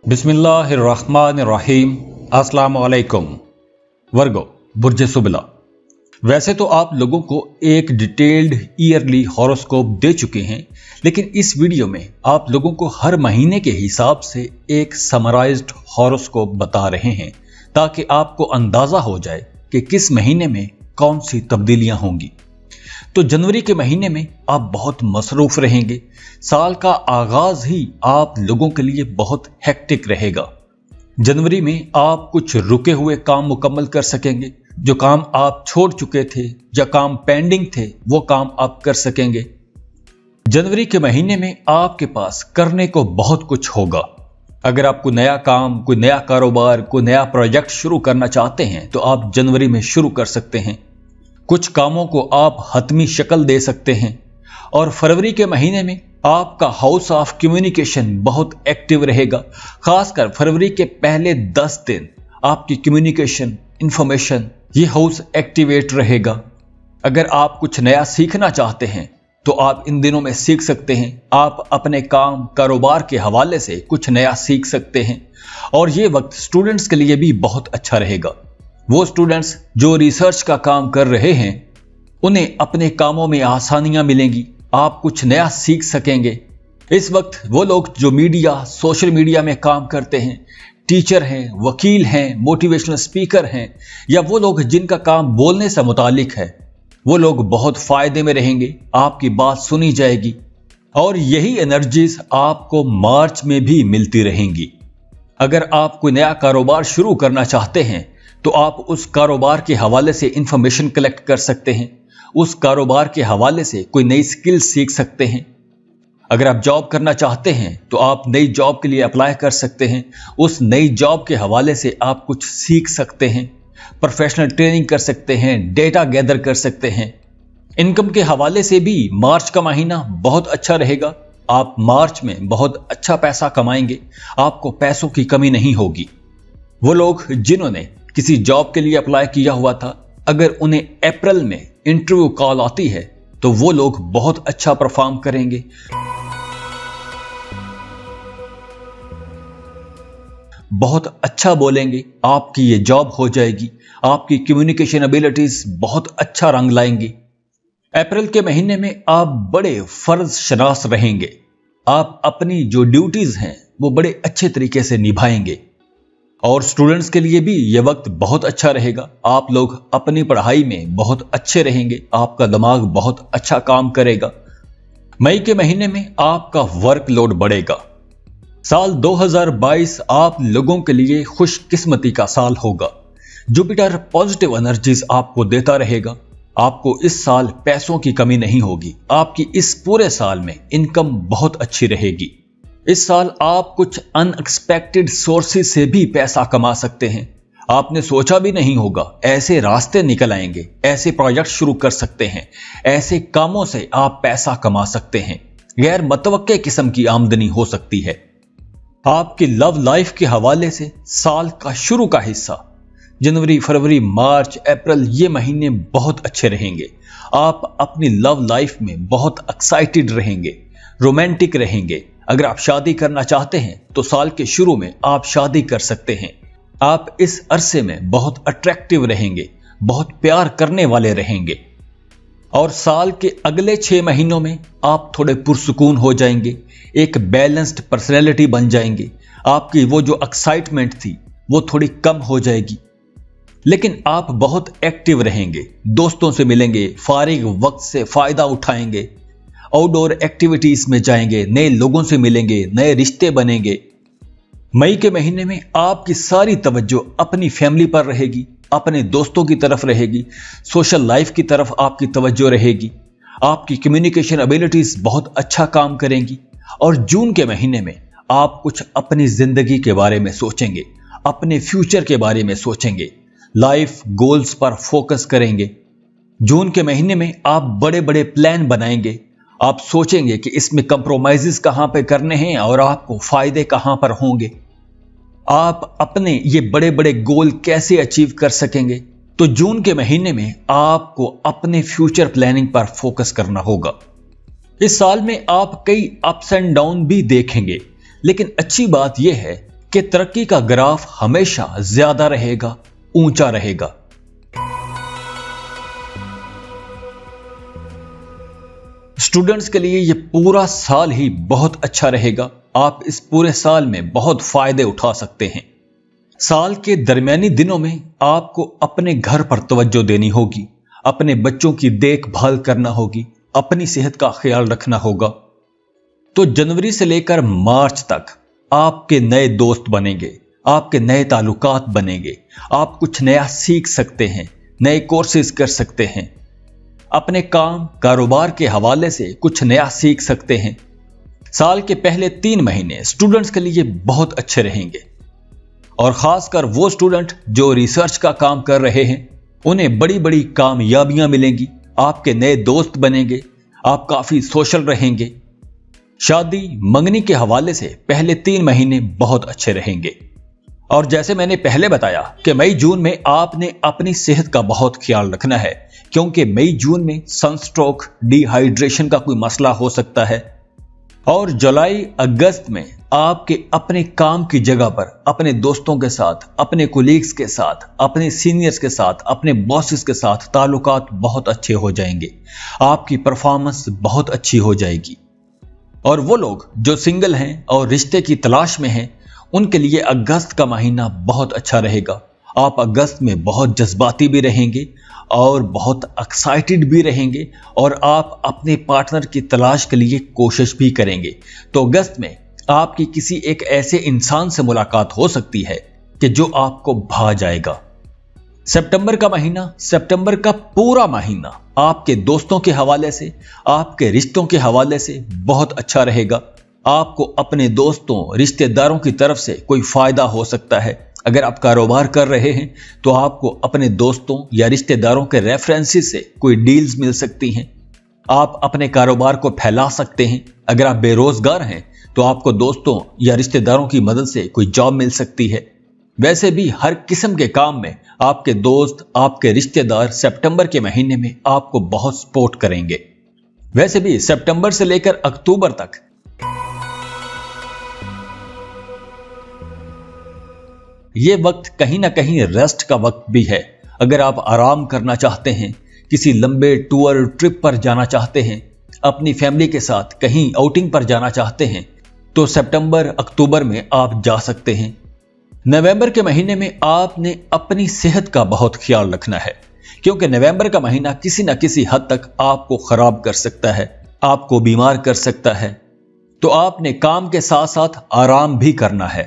बिस्मिल्लाहिर्रहमानिर्रहीम। अस्सलाम वालेकुम। वर्गो बुर्ज सुबला। वैसे तो आप लोगों को एक डिटेल्ड ईयरली हॉरोस्कोप दे चुके हैं, लेकिन इस वीडियो में आप लोगों को हर महीने के हिसाब से एक समराइज्ड हॉरोस्कोप बता रहे हैं ताकि आपको अंदाजा हो जाए कि किस महीने में कौन सी तब्दीलियां होंगी। तो जनवरी के महीने में आप बहुत मसरूफ रहेंगे। साल का आगाज ही आप लोगों के लिए बहुत हेक्टिक रहेगा। जनवरी में आप कुछ रुके हुए काम मुकम्मल कर सकेंगे। जो काम आप छोड़ चुके थे या काम पेंडिंग थे वो काम आप कर सकेंगे। जनवरी के महीने में आपके पास करने को बहुत कुछ होगा। अगर आप कोई नया काम, कोई नया कारोबार, कोई नया प्रोजेक्ट शुरू करना चाहते हैं तो आप जनवरी में शुरू कर सकते हैं। कुछ कामों को आप हतमी शक्ल दे सकते हैं। और फरवरी के महीने में आपका हाउस ऑफ कम्युनिकेशन बहुत एक्टिव रहेगा। खासकर फरवरी के पहले 10 दिन आपकी कम्युनिकेशन, इंफॉर्मेशन, ये हाउस एक्टिवेट रहेगा। अगर आप कुछ नया सीखना चाहते हैं तो आप इन दिनों में सीख सकते हैं। आप अपने काम, कारोबार के हवाले से कुछ नया सीख सकते हैं। और ये वक्त स्टूडेंट्स के लिए भी बहुत अच्छा रहेगा। वो स्टूडेंट्स जो रिसर्च का काम कर रहे हैं उन्हें अपने कामों में आसानियां मिलेंगी। आप कुछ नया सीख सकेंगे। इस वक्त वो लोग जो मीडिया, सोशल मीडिया में काम करते हैं, टीचर हैं, वकील हैं, मोटिवेशनल स्पीकर हैं, या वो लोग जिनका काम बोलने से मुतालिक है, वो लोग बहुत फायदे में रहेंगे। आपकी बात सुनी जाएगी। और यही एनर्जीज आपको मार्च में भी मिलती रहेंगी। अगर आप कोई नया कारोबार शुरू करना चाहते हैं तो आप उस कारोबार के हवाले से इंफॉर्मेशन कलेक्ट कर सकते हैं। उस कारोबार के हवाले से कोई नई स्किल सीख सकते हैं। अगर आप जॉब करना चाहते हैं तो आप नई जॉब के लिए अप्लाई कर सकते हैं। उस नई जॉब के हवाले से आप कुछ सीख सकते हैं। प्रोफेशनल ट्रेनिंग कर सकते हैं, डेटा गैदर कर सकते हैं। इनकम के हवाले से भी मार्च का महीना बहुत अच्छा रहेगा। आप मार्च में बहुत अच्छा पैसा कमाएंगे। आपको पैसों की कमी नहीं होगी। वो लोग जिन्होंने किसी जॉब के लिए अप्लाई किया हुआ था, अगर उन्हें अप्रैल में इंटरव्यू कॉल आती है तो वो लोग बहुत अच्छा परफॉर्म करेंगे। बहुत अच्छा बोलेंगे, आपकी ये जॉब हो जाएगी। आपकी कम्युनिकेशन एबिलिटीज बहुत अच्छा रंग लाएंगी। अप्रैल के महीने में आप बड़े फर्ज शनास रहेंगे। आप अपनी जो ड्यूटीज हैं वो बड़े अच्छे तरीके से निभाएंगे। और स्टूडेंट्स के लिए भी यह वक्त बहुत अच्छा रहेगा। आप लोग अपनी पढ़ाई में बहुत अच्छे रहेंगे। आपका दिमाग बहुत अच्छा काम करेगा। मई के महीने में आपका वर्कलोड बढ़ेगा। साल 2022 आप लोगों के लिए खुशकिस्मती का साल होगा। जुपिटर पॉजिटिव एनर्जीज आपको देता रहेगा। आपको इस साल पैसों की कमी नहीं होगी। आपकी इस पूरे साल में इनकम बहुत अच्छी रहेगी। इस साल आप कुछ अनएक्सपेक्टेड सोर्सेज से भी पैसा कमा सकते हैं। आपने सोचा भी नहीं होगा ऐसे रास्ते निकल आएंगे। ऐसे प्रोजेक्ट शुरू कर सकते हैं। ऐसे कामों से आप पैसा कमा सकते हैं। गैर मुतवक्के किस्म की आमदनी हो सकती है। आपकी लव लाइफ के हवाले से साल का शुरू का हिस्सा जनवरी, फरवरी, मार्च, अप्रैल, ये महीने बहुत अच्छे रहेंगे। आप अपनी लव लाइफ में बहुत एक्साइटेड रहेंगे, रोमांटिक रहेंगे। अगर आप शादी करना चाहते हैं तो साल के शुरू में आप शादी कर सकते हैं। आप इस अरसे में बहुत अट्रैक्टिव रहेंगे, बहुत प्यार करने वाले रहेंगे। और साल के अगले 6 महीनों में आप थोड़े पुरसुकून हो जाएंगे। एक बैलेंस्ड पर्सनैलिटी बन जाएंगे। आपकी वो जो एक्साइटमेंट थी वो थोड़ी कम हो जाएगी। लेकिन आप बहुत एक्टिव रहेंगे। दोस्तों से मिलेंगे, फारिग वक्त से फायदा उठाएंगे, आउटडोर एक्टिविटीज में जाएंगे, नए लोगों से मिलेंगे, नए रिश्ते बनेंगे। मई के महीने में आपकी सारी तवज्जो अपनी फैमिली पर रहेगी, अपने दोस्तों की तरफ रहेगी, सोशल लाइफ की तरफ आपकी तवज्जो रहेगी। आपकी कम्युनिकेशन एबिलिटीज बहुत अच्छा काम करेंगी। और जून के महीने में आप कुछ अपनी जिंदगी के बारे में सोचेंगे, अपने फ्यूचर के बारे में सोचेंगे, लाइफ गोल्स पर फोकस करेंगे। जून के महीने में आप बड़े बड़े प्लान बनाएंगे। आप सोचेंगे कि इसमें कंप्रोमाइजेस कहां पे करने हैं और आपको फायदे कहां पर होंगे। आप अपने ये बड़े बड़े गोल कैसे अचीव कर सकेंगे। तो जून के महीने में आपको अपने फ्यूचर प्लानिंग पर फोकस करना होगा। इस साल में आप कई अप्स एंड डाउन भी देखेंगे, लेकिन अच्छी बात यह है कि तरक्की का ग्राफ हमेशा ज्यादा रहेगा, ऊंचा रहेगा। स्टूडेंट्स के लिए यह पूरा साल ही बहुत अच्छा रहेगा। आप इस पूरे साल में बहुत फायदे उठा सकते हैं। साल के दरमियानी दिनों में आपको अपने घर पर तवज्जो देनी होगी, अपने बच्चों की देखभाल करना होगी, अपनी सेहत का ख्याल रखना होगा। तो जनवरी से लेकर मार्च तक आपके नए दोस्त बनेंगे, आपके नए ताल्लुकात बनेंगे, आप कुछ नया सीख सकते हैं, नए कोर्सेज कर सकते हैं, अपने काम कारोबार के हवाले से कुछ नया सीख सकते हैं। साल के पहले 3 महीने स्टूडेंट्स के लिए बहुत अच्छे रहेंगे और खासकर वो स्टूडेंट जो रिसर्च का काम कर रहे हैं उन्हें बड़ी बड़ी कामयाबियां मिलेंगी, आपके नए दोस्त बनेंगे, आप काफी सोशल रहेंगे। शादी मंगनी के हवाले से पहले 3 महीने बहुत अच्छे रहेंगे। और जैसे मैंने पहले बताया कि मई जून में आपने अपनी सेहत का बहुत ख्याल रखना है, क्योंकि मई जून में सनस्ट्रोक, डिहाइड्रेशन का कोई मसला हो सकता है। और जुलाई अगस्त में आपके अपने काम की जगह पर अपने दोस्तों के साथ, अपने कोलीग्स के साथ, अपने सीनियर्स के साथ, अपने बॉसेस के साथ ताल्लुकात बहुत अच्छे हो जाएंगे, आपकी परफॉर्मेंस बहुत अच्छी हो जाएगी। और वो लोग जो सिंगल हैं और रिश्ते की तलाश में हैं उनके लिए अगस्त का महीना बहुत अच्छा रहेगा। आप अगस्त में बहुत जज्बाती भी रहेंगे और बहुत एक्साइटेड भी रहेंगे और आप अपने पार्टनर की तलाश के लिए कोशिश भी करेंगे। तो अगस्त में आपकी किसी एक ऐसे इंसान से मुलाकात हो सकती है कि जो आपको भा जाएगा। सितंबर का महीना, सितंबर का पूरा महीना आपके दोस्तों के हवाले से, आपके रिश्तों के हवाले से बहुत अच्छा रहेगा। आपको अपने दोस्तों, रिश्तेदारों की तरफ से कोई फायदा हो सकता है। अगर आप कारोबार कर रहे हैं तो आपको अपने दोस्तों या रिश्तेदारों के रेफरेंसेस से कोई डील्स मिल सकती हैं। आप अपने कारोबार को फैला सकते हैं। अगर आप बेरोजगार हैं तो आपको दोस्तों या रिश्तेदारों की मदद से कोई जॉब मिल सकती है। वैसे भी हर किस्म के काम में आपके दोस्त, आपके रिश्तेदार सितंबर के महीने में आपको बहुत सपोर्ट करेंगे। वैसे भी सितंबर से लेकर अक्टूबर तक ये वक्त कहीं ना कहीं रेस्ट का वक्त भी है। अगर आप आराम करना चाहते हैं, किसी लंबे टूर ट्रिप पर जाना चाहते हैं, अपनी फैमिली के साथ कहीं आउटिंग पर जाना चाहते हैं, तो सितंबर अक्टूबर में आप जा सकते हैं। नवंबर के महीने में आपने अपनी सेहत का बहुत ख्याल रखना है, क्योंकि नवंबर का महीना किसी न किसी हद तक आपको खराब कर सकता है, आपको बीमार कर सकता है। तो आपने काम के साथ साथ आराम भी करना है,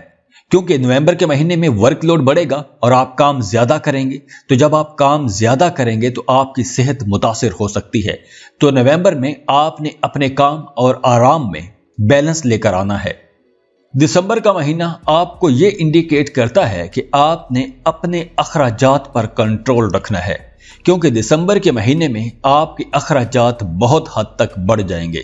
क्योंकि नवंबर के महीने में वर्कलोड बढ़ेगा और आप काम ज्यादा करेंगे। तो जब आप काम ज्यादा करेंगे तो आपकी सेहत मुतासिर हो सकती है। तो नवंबर में आपने अपने काम और आराम में बैलेंस लेकर आना है। दिसंबर का महीना आपको यह इंडिकेट करता है कि आपने अपने अखराजात पर कंट्रोल रखना है, क्योंकि दिसंबर के महीने में आपके अखराजात बहुत हद तक बढ़ जाएंगे।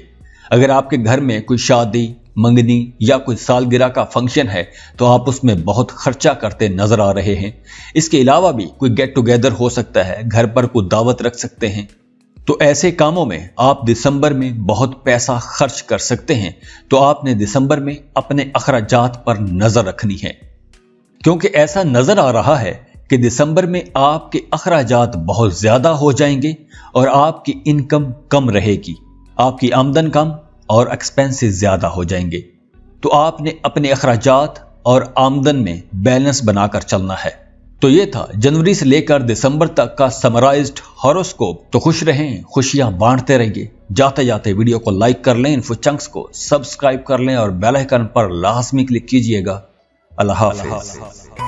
अगर आपके घर में कोई शादी, मंगनी या कोई सालगिरह का फंक्शन है तो आप उसमें बहुत खर्चा करते नजर आ रहे हैं। इसके अलावा भी कोई गेट टुगेदर हो सकता है, घर पर कोई दावत रख सकते हैं। तो ऐसे कामों में आप दिसंबर में बहुत पैसा खर्च कर सकते हैं। तो आपने दिसंबर में अपने अखराजात पर नजर रखनी है, क्योंकि ऐसा नजर आ रहा है कि दिसंबर में आपके अखराजात बहुत ज्यादा हो जाएंगे और आपकी इनकम कम रहेगी, आपकी आमदन कम और एक्सपेंसेस ज्यादा हो जाएंगे। तो आपने अपने अखराजात और आमदन में बैलेंस बनाकर चलना है। तो ये था जनवरी से लेकर दिसंबर तक का समराइज्ड हॉरोस्कोप। तो खुश रहें, खुशियां बांटते रहिए। जाते जाते वीडियो को लाइक कर लें, इन्फो चंक्स को सब्सक्राइब कर लें और बेल आइकन पर लाजमी क्लिक कीजिएगा। अल्लाह हाफ़िज़।